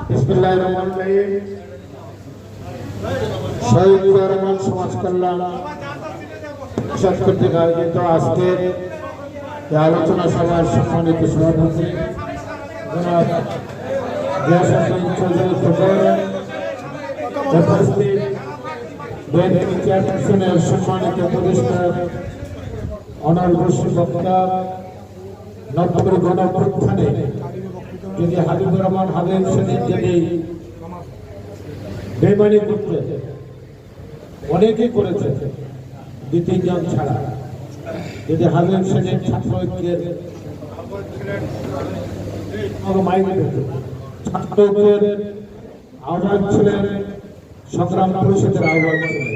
বিসমিল্লাহির রহমানির রহিম। শহীদ রহমান সমাজ কল্যাণ পরিষদ কর্তৃক আয়োজিত আজকের এই আলোচনা সভার সম্মানিত সভাপতি জনাব গিয়াসউদ্দিন চৌধুরী খোকন, উপস্থিত বিএনপি চেয়ারপারসনের সম্মানিত উপদেষ্টা অনারেবল বক্তা, নবপুর গণঅভ্যুত্থানে যদি হাবিবুর রহমান হাবিব সেদিন যদি বেমানি করতে অনেকেই করেছে, দুই তিনজন ছাড়া, যদি হাবিব সেদিন ছাত্র ঐক্যের ছাত্র ঐক্যের আহ্বায়ক ছিলেন, সংগ্রাম পরিষদের আহ্বায়ক ছিলেন,